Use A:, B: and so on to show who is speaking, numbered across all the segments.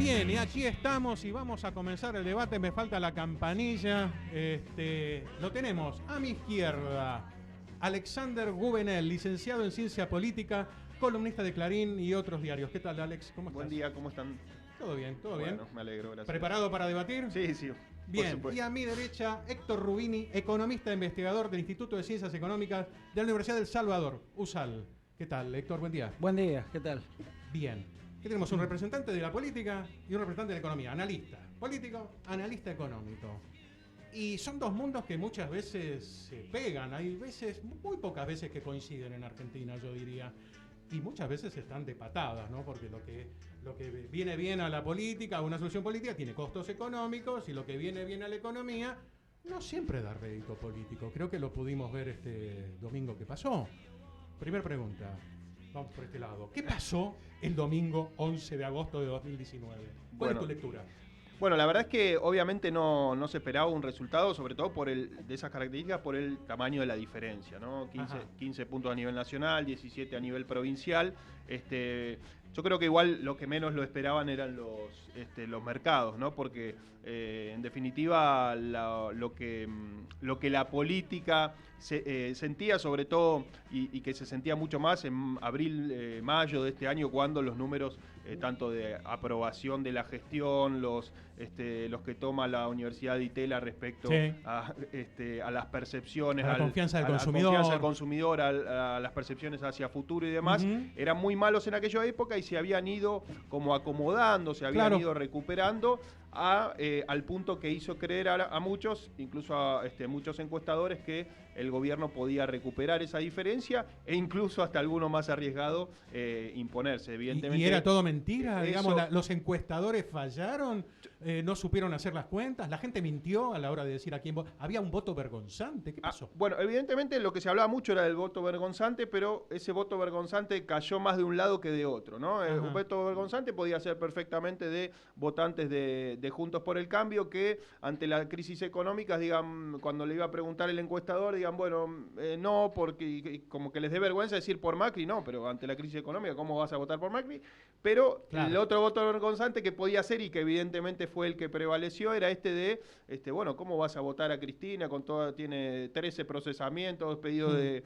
A: Bien, y aquí estamos y vamos a comenzar el debate. Me falta la campanilla. Lo tenemos a mi izquierda. Alexander Guvenel, licenciado en Ciencia Política, columnista de Clarín y otros diarios. ¿Qué tal, Alex? ¿Cómo estás?
B: Buen día, ¿cómo están?
A: Todo bien, todo bien.
B: Bueno, me alegro, gracias.
A: ¿Preparado para debatir?
B: Sí, sí.
A: Bien, y a mi derecha, Héctor Rubini, economista e investigador del Instituto de Ciencias Económicas de la Universidad del Salvador, USAL. ¿Qué tal, Héctor? Buen día.
C: Buen día, ¿qué tal?
A: Bien. Aquí tenemos un representante de la política y un representante de la economía. Analista político, analista económico. Y son dos mundos que muchas veces se pegan. Hay veces, muy pocas veces que coinciden en Argentina, yo diría. Y muchas veces están de patadas, ¿no? Porque lo que viene bien a la política, a una solución política, tiene costos económicos, y lo que viene bien a la economía no siempre da rédito político. Creo que lo pudimos ver este domingo que pasó. Primera pregunta. Vamos por este lado. ¿Qué pasó el domingo 11 de agosto de 2019? ¿Cuál es tu lectura?
B: Bueno, la verdad es que obviamente no se esperaba un resultado, sobre todo de esas características, por el tamaño de la diferencia, ¿no? 15 puntos a nivel nacional, 17 a nivel provincial. Yo creo que igual lo que menos lo esperaban eran los mercados, ¿no? Porque en definitiva lo que la política sentía, sobre todo, y que se sentía mucho más en abril, mayo de este año, cuando los números tanto de aprobación de la gestión, los que toma la Universidad de Itela respecto a las percepciones,
A: a la confianza del consumidor,
B: la confianza del consumidor, a las percepciones hacia futuro y demás, eran muy malos en aquella época y se habían ido como acomodando, se habían ido recuperando al punto que hizo creer a muchos, incluso a muchos encuestadores, que el gobierno podía recuperar esa diferencia e incluso hasta alguno más arriesgado imponerse. Evidentemente,
A: ¿Y era todo mentira? Digamos, los encuestadores fallaron, no supieron hacer las cuentas, la gente mintió a la hora de decir a quién había un voto vergonzante. ¿Qué pasó?
B: Bueno, evidentemente lo que se hablaba mucho era del voto vergonzante, pero ese voto vergonzante cayó más de un lado que de otro, ¿no? Un voto vergonzante podía ser perfectamente de votantes de Juntos por el Cambio, que ante la crisis económica, digan, cuando le iba a preguntar el encuestador, digan, bueno, no, porque como que les dé vergüenza decir por Macri, no, pero ante la crisis económica, ¿cómo vas a votar por Macri? Pero el otro voto vergonzante que podía ser, y que evidentemente fue el que prevaleció, era bueno, ¿cómo vas a votar a Cristina? Tiene 13 procesamientos, pedidos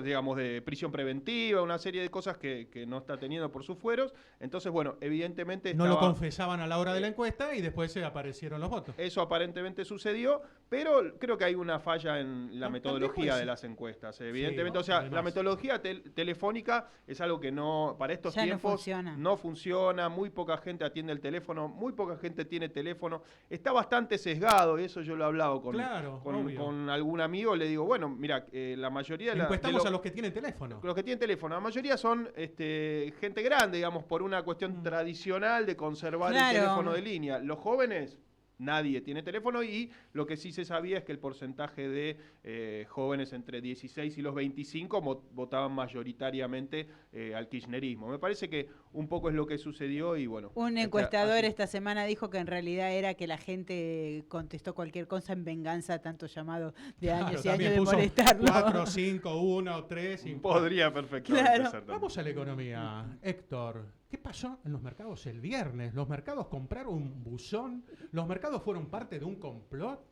B: digamos, de prisión preventiva, una serie de cosas que no está teniendo por sus fueros. Entonces, bueno, evidentemente
A: no lo confesaban a la hora de la encuesta y después se aparecieron los votos.
B: Eso aparentemente sucedió, pero creo que hay una falla en la metodología de las encuestas. Evidentemente, la metodología telefónica es algo que para estos tiempos no funciona, muy poca gente atiende el teléfono, muy poca gente tiene teléfono, está bastante sesgado, y eso yo lo he hablado con algún amigo, le digo, bueno, mira, la mayoría
A: encuestamos a los que tienen teléfono.
B: Los que tienen teléfono, la mayoría son gente grande, digamos, por una cuestión tradicional de conservar el teléfono de línea. Los jóvenes, nadie tiene teléfono, y lo que sí se sabía es que el porcentaje de jóvenes entre 16 y los 25 votaban mayoritariamente al kirchnerismo. Me parece que un poco es lo que sucedió y bueno.
D: Un encuestador esta semana dijo que en realidad era que la gente contestó cualquier cosa en venganza a tanto llamado de años y años de molestarlo.
A: 4, 5, 1, 3.
B: Podría perfectamente ser.
A: Vamos a la economía. Héctor, ¿qué pasó en los mercados el viernes? ¿Los mercados compraron un buzón? ¿Los mercados fueron parte de un complot?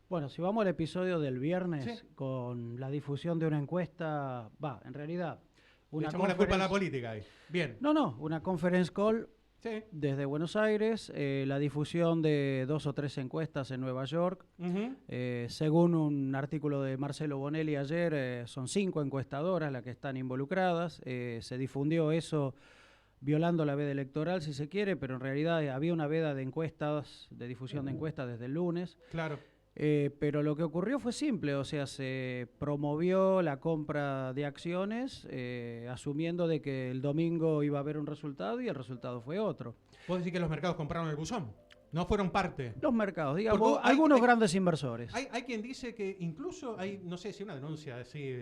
C: Bueno, si vamos al episodio del viernes, con la difusión de una encuesta, en realidad...
A: Le echamos la culpa a la política ahí. Bien.
C: No, una conference call desde Buenos Aires, la difusión de 2 o 3 encuestas en Nueva York. Según un artículo de Marcelo Bonelli ayer, son 5 encuestadoras las que están involucradas. Se difundió eso violando la veda electoral, si se quiere, pero en realidad había una veda de encuestas, de difusión de encuestas desde el lunes.
A: Claro.
C: Pero lo que ocurrió fue simple, o sea, se promovió la compra de acciones asumiendo de que el domingo iba a haber un resultado y el resultado fue otro.
A: ¿Puedo decir que los mercados compraron el buzón? No fueron parte.
C: Los mercados, digamos, algunos grandes inversores.
A: Hay quien dice que incluso hay, no sé si una denuncia así,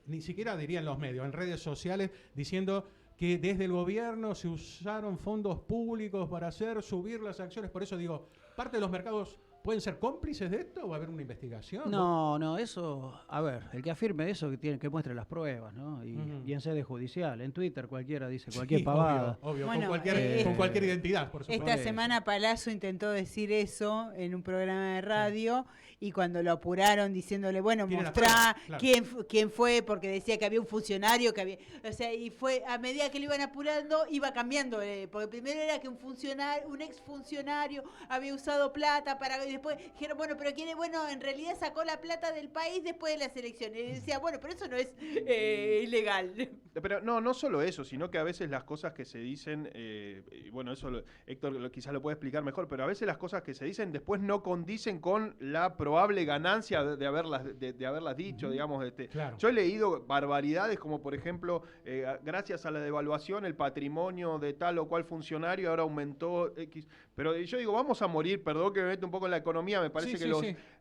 A: ni siquiera dirían los medios, en redes sociales, diciendo que desde el gobierno se usaron fondos públicos para hacer subir las acciones. Por eso digo, parte de los mercados ¿Pueden ser cómplices de esto o va a haber una investigación?
C: No, eso, a ver, el que afirme eso que muestre las pruebas, ¿no? Y en sede judicial, en Twitter cualquiera dice cualquier pavada.
A: Obvio,
D: Bueno,
A: con cualquier identidad, por supuesto.
D: Esta semana Palazzo intentó decir eso en un programa de radio y cuando lo apuraron diciéndole, bueno, mostrá quién fue, porque decía que había un funcionario que había, o sea, y fue a medida que lo iban apurando iba cambiando, porque primero era que un exfuncionario había usado plata para, y después dijeron, bueno, pero quién es, bueno, en realidad sacó la plata del país después de las elecciones. Y decía, bueno, pero eso no es ilegal.
B: Pero no solo eso, sino que a veces las cosas que se dicen, bueno, eso Héctor quizás lo puede explicar mejor, pero a veces las cosas que se dicen después no condicen con la probable ganancia de haberlas dicho, digamos.
A: Claro.
B: Yo he leído barbaridades como, por ejemplo, gracias a la devaluación el patrimonio de tal o cual funcionario ahora aumentó X. Pero yo digo, vamos a morir, perdón que me mete un poco en la economía, me parece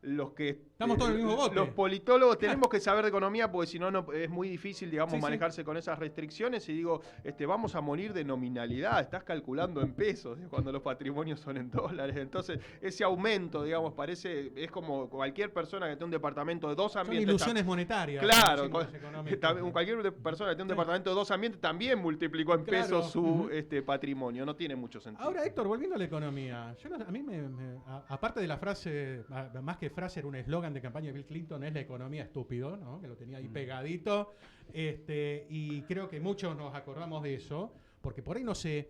B: los que...
A: Estamos todos en el mismo bote.
B: Los politólogos tenemos que saber de economía porque si no es muy difícil, digamos, manejarse con esas restricciones y digo, vamos a morir de nominalidad, estás calculando en pesos cuando los patrimonios son en dólares. Entonces, ese aumento, digamos, es como cualquier persona que tiene un departamento de 2 ambientes.
A: Son ilusiones monetarias.
B: Claro, cualquier persona que tiene un departamento de 2 ambientes también multiplicó en pesos su patrimonio, no tiene mucho sentido.
A: Ahora, Héctor, volviendo a la economía, a mí aparte de la frase, más que frase, era un eslogan de campaña de Bill Clinton, es la economía estúpido, ¿no? Que lo tenía ahí pegadito, y creo que muchos nos acordamos de eso, porque por ahí no se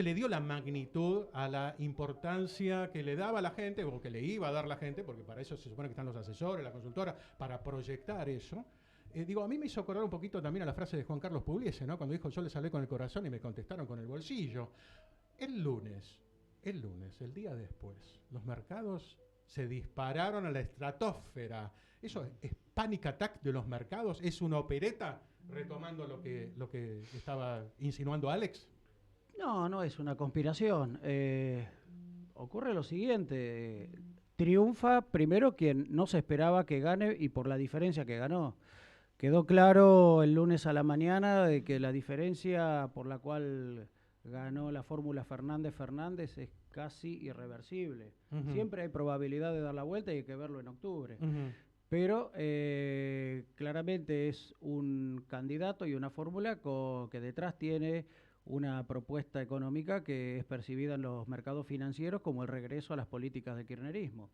A: le dio la magnitud a la importancia que le daba la gente, o que le iba a dar la gente, porque para eso se supone que están los asesores, la consultora, para proyectar eso. A mí me hizo acordar un poquito también a la frase de Juan Carlos Pugliese, ¿no? Cuando dijo, yo les hablé con el corazón y me contestaron con el bolsillo. El lunes, el día después, los mercados se dispararon a la estratosfera. ¿Eso es panic attack de los mercados? ¿Es una opereta? Retomando lo que estaba insinuando Alex.
C: No es una conspiración. Ocurre lo siguiente. Triunfa primero quien no se esperaba que gane y por la diferencia que ganó. Quedó claro el lunes a la mañana de que la diferencia por la cual ganó la fórmula Fernández es casi irreversible. Siempre hay probabilidad de dar la vuelta y hay que verlo en octubre. Pero claramente es un candidato y una fórmula que detrás tiene una propuesta económica que es percibida en los mercados financieros como el regreso a las políticas de kirchnerismo.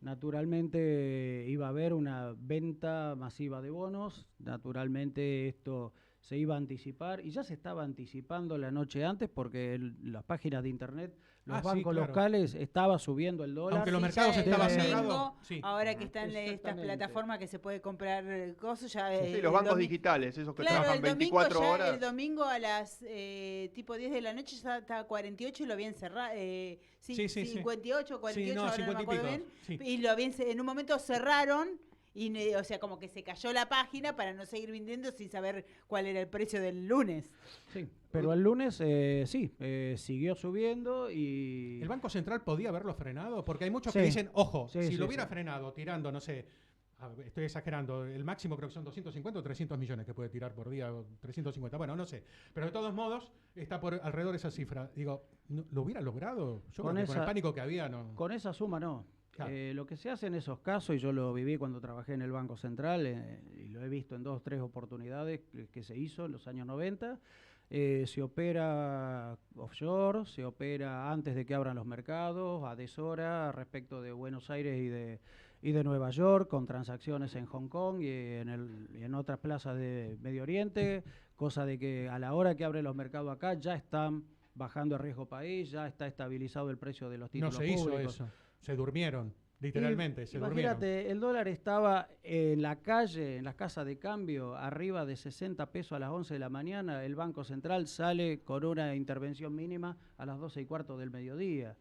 C: Naturalmente iba a haber una venta masiva de bonos, naturalmente esto se iba a anticipar y ya se estaba anticipando la noche antes porque las páginas de internet, los bancos locales estaba subiendo el dólar.
A: Aunque los mercados estaban cerrados.
D: Ahora que están estas plataformas que se puede comprar cosas ya...
B: los bancos digitales, esos que trabajan 24 horas.
D: El domingo a las tipo 10 de la noche ya estaba 48 y lo habían cerrado. 58, 48, ahora no me acuerdo bien. Y en un momento cerraron. O sea, como que se cayó la página para no seguir vendiendo sin saber cuál era el precio del lunes.
C: Sí, pero el lunes siguió subiendo y...
A: ¿El Banco Central podía haberlo frenado? Porque hay muchos que dicen, ojo, si lo hubiera frenado tirando, no sé, estoy exagerando, el máximo creo que son 250 o 300 millones que puede tirar por día, o 350, bueno, no sé. Pero de todos modos, está por alrededor de esa cifra. Digo, ¿lo hubiera logrado? Yo creo que con el pánico que había, no.
C: Con esa suma, no. Claro. Lo que se hace en esos casos, y yo lo viví cuando trabajé en el Banco Central, y lo he visto en 2 o 3 oportunidades que se hizo en los años 90, se opera offshore, se opera antes de que abran los mercados, a deshora respecto de Buenos Aires y de Nueva York, con transacciones en Hong Kong y en otras plazas de Medio Oriente, cosa de que a la hora que abren los mercados acá ya están bajando el riesgo país, ya está estabilizado el precio de los títulos públicos.
A: No se hizo eso. Se durmieron, literalmente,
C: Imagínate, el dólar estaba en la calle, en las casas de cambio, arriba de 60 pesos a las 11 de la mañana. El Banco Central sale con una intervención mínima a las 12:15 del mediodía.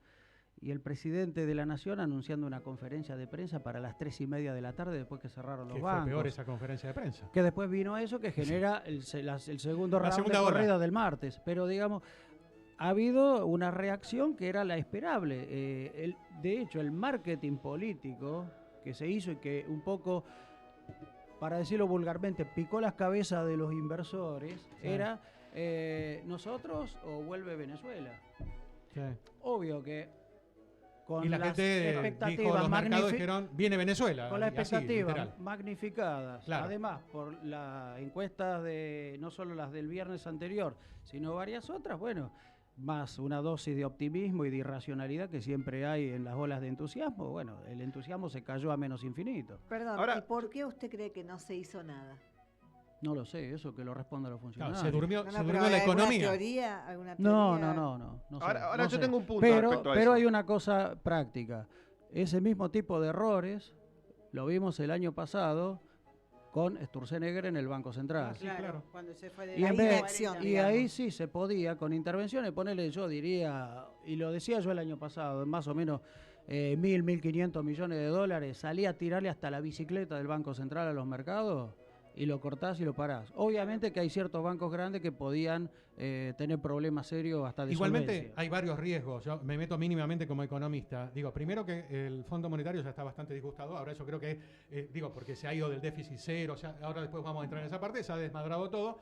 C: Y el presidente de la Nación anunciando una conferencia de prensa para las 3:30 de la tarde después que cerraron los bancos.
A: Fue peor esa conferencia de prensa.
C: Que después vino eso que genera el segundo round de corrida del martes. Pero digamos... Ha habido una reacción que era la esperable. De hecho, el marketing político que se hizo y que un poco, para decirlo vulgarmente, picó las cabezas de los inversores, era nosotros o vuelve Venezuela. Obvio que
A: y la gente dijo, los mercados dijeron, viene Venezuela.
C: Con las expectativas magnificadas. Claro. Además, por las encuestas no solo las del viernes anterior, sino varias otras, bueno, más una dosis de optimismo y de irracionalidad que siempre hay en las olas de entusiasmo. Bueno, el entusiasmo se cayó a menos infinito.
E: Perdón, ahora, ¿y por qué usted cree que no se hizo nada?
C: No lo sé, eso que lo respondan los funcionarios.
A: Claro, se durmió la economía.
E: ¿Alguna teoría?
C: No.
B: Ahora yo tengo un punto
C: respecto a eso. Pero hay una cosa práctica. Ese mismo tipo de errores lo vimos el año pasado con Sturzenegger en el Banco Central.
D: Sí, claro. Cuando se fue de
C: y ahí sí se podía, con intervenciones, ponerle, yo diría, y lo decía yo el año pasado, más o menos 1.500 millones de dólares, salía a tirarle hasta la bicicleta del Banco Central a los mercados, y lo cortás y lo parás. Obviamente que hay ciertos bancos grandes que podían tener problemas serios hasta de
A: Igualmente
C: solvencia.
A: Hay varios riesgos. Yo me meto mínimamente como economista. Digo, primero que el Fondo Monetario ya está bastante disgustado. Ahora yo creo que, porque se ha ido del déficit cero. Ahora después vamos a entrar en esa parte. Se ha desmadrado todo.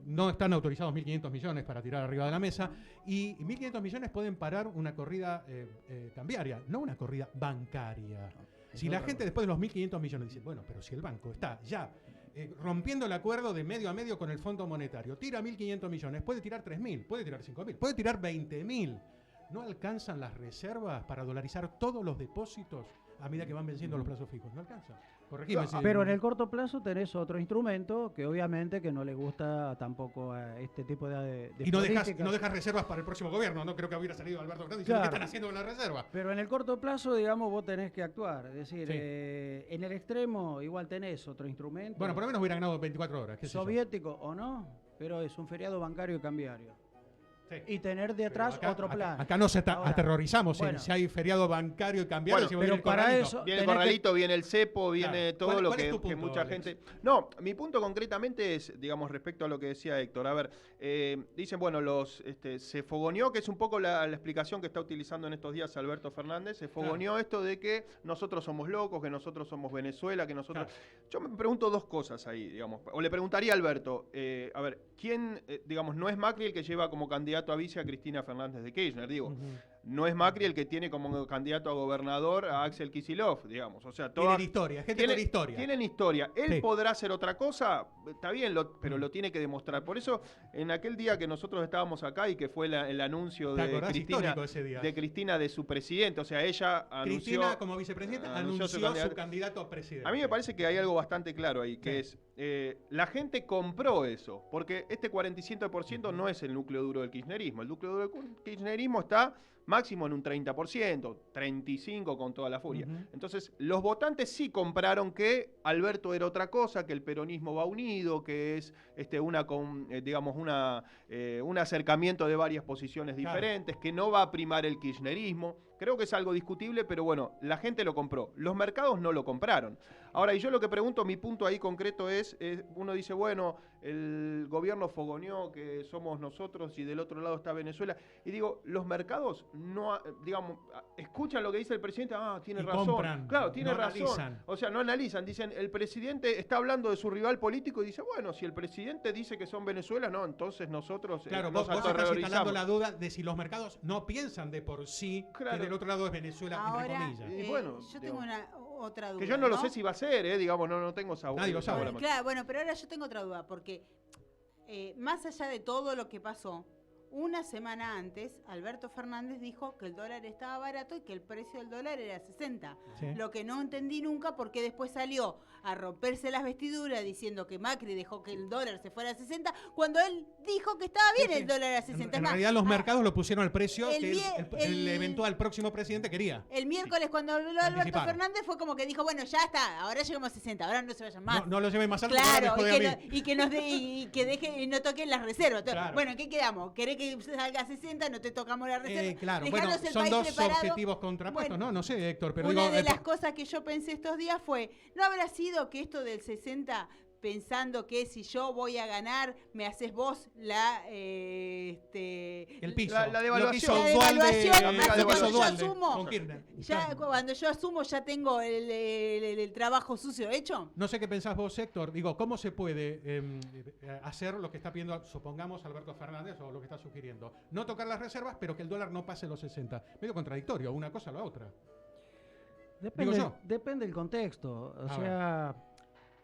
A: No están autorizados 1.500 millones para tirar arriba de la mesa. Y 1.500 millones pueden parar una corrida cambiaria, no una corrida bancaria. Si la gente después de los 1.500 millones dice, bueno, pero si el banco está ya rompiendo el acuerdo de medio a medio con el Fondo Monetario, tira 1.500 millones, puede tirar 3.000, puede tirar 5.000, puede tirar 20.000. No alcanzan las reservas para dolarizar todos los depósitos a medida que van venciendo los plazos fijos. No alcanza. Corregime.
C: Pero en el corto plazo tenés otro instrumento que obviamente que no le gusta tampoco a este tipo de
A: y no dejas reservas para el próximo gobierno. No creo que hubiera salido Alberto Fernández diciendo, ¿qué están haciendo con las reservas?
C: Pero en el corto plazo, digamos, vos tenés que actuar. Es decir, en el extremo igual tenés otro instrumento.
A: Bueno, por lo menos hubiera ganado 24 horas.
C: Soviético o no, pero es un feriado bancario y cambiario. Sí. Y tener detrás otro plan.
A: Acá nos aterrorizamos si hay feriado bancario y cambiario.
B: Bueno, pero para eso viene el corralito, viene el cepo, viene todo lo que mucha gente... No, mi punto concretamente es, digamos, respecto a lo que decía Héctor. A ver, dicen, bueno, se fogoneó, que es un poco la explicación que está utilizando en estos días Alberto Fernández, se fogoneó esto de que nosotros somos locos, que nosotros somos Venezuela, que nosotros... Yo me pregunto dos cosas ahí, digamos, o le preguntaría a Alberto, a ver, ¿quién, digamos, no es Macri el que lleva como candidato a vice a Cristina Fernández de Kirchner? Digo, no es Macri el que tiene como candidato a gobernador a Axel Kicillof, digamos. O sea,
A: tienen historia, gente con historia.
B: Tienen historia. Él podrá hacer otra cosa, está bien, pero lo tiene que demostrar. Por eso, en aquel día que nosotros estábamos acá y que fue el anuncio de Cristina de su presidente, o sea, ella anunció...
A: Cristina, como vicepresidenta, anunció su candidato a presidente.
B: A mí me parece que hay algo bastante claro ahí, que es, la gente compró eso, porque este 47% no es el núcleo duro del kirchnerismo. El núcleo duro del kirchnerismo está máximo en un 30%, 35% con toda la furia. Entonces, los votantes sí compraron que Alberto era otra cosa, que el peronismo va unido, que es un acercamiento de varias posiciones diferentes, que no va a primar el kirchnerismo. Creo que es algo discutible, pero bueno, la gente lo compró. Los mercados no lo compraron. Ahora, y yo lo que pregunto, mi punto ahí concreto es uno dice, bueno, el gobierno fogoneó que somos nosotros y del otro lado está Venezuela. Y digo, los mercados no, digamos, escuchan lo que dice el presidente, tiene razón.
A: Compran,
B: claro, tiene razón.
A: Analizan.
B: O sea, no analizan, dicen, el presidente está hablando de su rival político y dice, bueno, si el presidente dice que son Venezuela, no, entonces nosotros
A: claro, vos estás instalando la duda de si los mercados no piensan de por sí que del otro lado es Venezuela,
D: ahora,
A: entre comillas.
D: Y bueno, yo tengo otra duda.
B: Que yo no lo sé si va a ser, digamos, no tengo esa
A: Nadie lo sabe.
D: Claro, bueno, pero ahora yo tengo otra duda, porque más allá de todo lo que pasó, una semana antes, Alberto Fernández dijo que el dólar estaba barato y que el precio del dólar era 60. Sí. Lo que no entendí nunca, porque después salió a romperse las vestiduras diciendo que Macri dejó que el dólar se fuera a 60, cuando él dijo que estaba bien el dólar a 60.
A: En realidad los mercados lo pusieron al precio que el eventual próximo presidente quería.
D: El miércoles cuando habló Alberto Fernández fue como que dijo, bueno, ya está, ahora llegamos a 60, ahora no se vayan más.
A: No lo lleven más alto.
D: Claro, y que no toquen las reservas. Claro. Bueno, ¿qué quedamos? ¿Querés que salga a 60, no te tocamos la reserva?
A: Claro, bueno, son dos objetivos contrapuestos, bueno, no sé, Héctor, pero
D: una de las cosas que yo pensé estos días fue, ¿no habrá sido que esto del 60 pensando que si yo voy a ganar, me haces vos
A: el piso.
B: La devaluación.
D: Cuando yo asumo, ya tengo el trabajo sucio hecho.
A: No sé qué pensás vos, Héctor. Digo, ¿cómo se puede hacer lo que está pidiendo, supongamos, Alberto Fernández, o lo que está sugiriendo? No tocar las reservas, pero que el dólar no pase los 60. Medio contradictorio, una cosa a la otra.
C: Depende del contexto. O sea,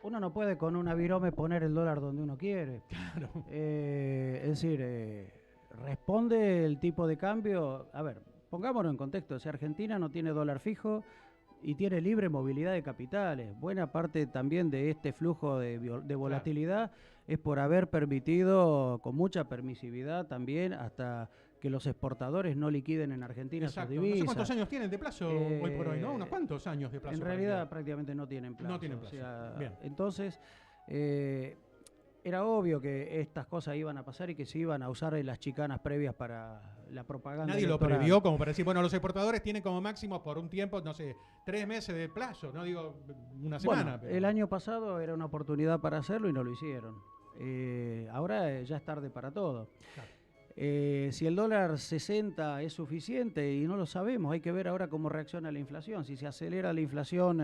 C: uno no puede con una virome poner el dólar donde uno quiere.
A: Claro.
C: Es decir, responde el tipo de cambio. A ver, pongámonos en contexto. Si Argentina no tiene dólar fijo y tiene libre movilidad de capitales, buena parte también de este flujo de volatilidad es por haber permitido con mucha permisividad también hasta que los exportadores no liquiden en Argentina sus divisas.
A: No sé cuántos años tienen de plazo hoy por hoy, ¿no? ¿Unos cuantos años de plazo?
C: En realidad prácticamente no tienen plazo.
A: No tienen plazo.
C: O sea,
A: bien.
C: Entonces, era obvio que estas cosas iban a pasar y que se iban a usar en las chicanas previas para la propaganda.
A: Nadie
C: electoral.
A: lo previó como para decir, bueno, los exportadores tienen como máximo por un tiempo, no sé, 3 meses de plazo, no digo una semana.
C: Bueno,
A: pero...
C: el año pasado era una oportunidad para hacerlo y no lo hicieron. Ahora ya es tarde para todo.
A: Claro.
C: Si el dólar 60 es suficiente y no lo sabemos, hay que ver ahora cómo reacciona la inflación. Si se acelera la inflación,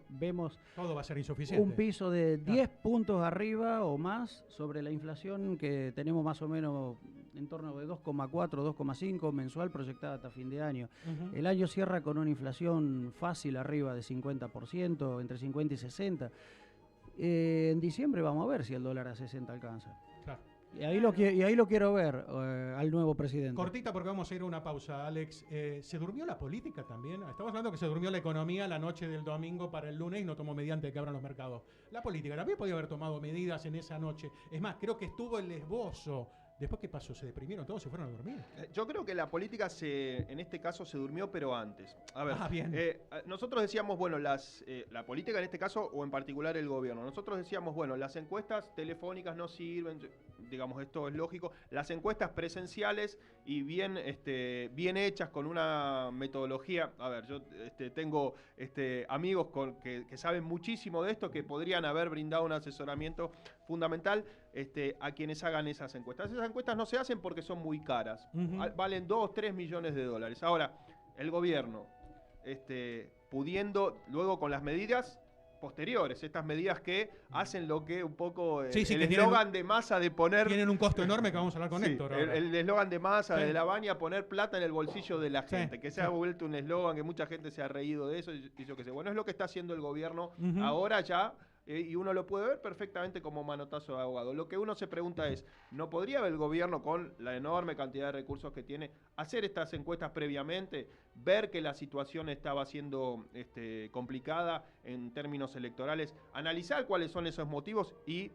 C: vemos
A: todo va a ser insuficiente.
C: Un piso de 10 puntos arriba o más sobre la inflación que tenemos más o menos en torno de 2,4, 2,5 mensual proyectada hasta fin de año. El año cierra con una inflación fácil arriba de 50%, entre 50 y 60. En diciembre vamos a ver si el dólar a 60 alcanza.
A: Claro.
C: Y ahí lo quiero ver al nuevo presidente.
A: Cortita porque vamos a ir a una pausa, Alex. ¿Se durmió la política también? Estamos hablando que se durmió la economía la noche del domingo para el lunes y no tomó medidas de que abran los mercados. La política también podía haber tomado medidas en esa noche. Es más, creo que estuvo el esbozo. Después, ¿qué pasó? ¿Se deprimieron todos? ¿Se fueron a dormir?
B: Yo creo que la política en este caso se durmió, pero antes. A ver,
A: bien.
B: Nosotros decíamos, bueno, la política en este caso, o en particular el gobierno, nosotros decíamos, bueno, las encuestas telefónicas no sirven, digamos, esto es lógico. Las encuestas presenciales y bien hechas con una metodología. A ver, yo tengo amigos que saben muchísimo de esto, que podrían haber brindado un asesoramiento fundamental a quienes hagan esas encuestas. Esas encuestas no se hacen porque son muy caras. Valen 2, 3 millones de dólares. Ahora, el gobierno, pudiendo, luego con las medidas posteriores, estas medidas que hacen lo que un poco el eslogan de Massa de poner...
A: Tienen un costo enorme que vamos a hablar con Héctor.
B: El eslogan de Massa, de la Baña, poner plata en el bolsillo de la gente, que se ha vuelto un eslogan que mucha gente se ha reído de eso y yo qué sé. Bueno, es lo que está haciendo el gobierno ahora ya, y uno lo puede ver perfectamente como manotazo de ahogado. Lo que uno se pregunta es, ¿no podría el gobierno, con la enorme cantidad de recursos que tiene, hacer estas encuestas previamente, ver que la situación estaba siendo complicada en términos electorales, analizar cuáles son esos motivos y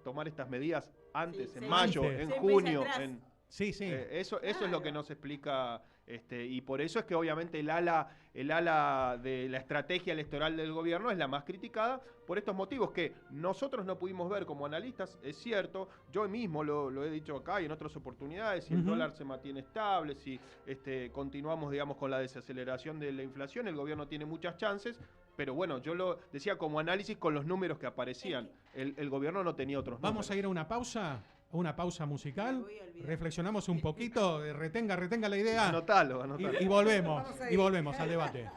B: tomar estas medidas antes, en mayo, en junio?
A: Sí.
B: Eso es lo que nos explica, y por eso es que obviamente el ala de la estrategia electoral del gobierno es la más criticada por estos motivos que nosotros no pudimos ver como analistas. Es cierto, yo mismo lo he dicho acá y en otras oportunidades, si el dólar se mantiene estable, si continuamos, digamos, con la desaceleración de la inflación, el gobierno tiene muchas chances. Pero bueno, yo lo decía como análisis con los números que aparecían. El gobierno no tenía otros números.
A: Vamos a ir a una pausa musical. Reflexionamos un poquito, retenga la idea.
B: Anotalo.
A: Y volvemos al debate.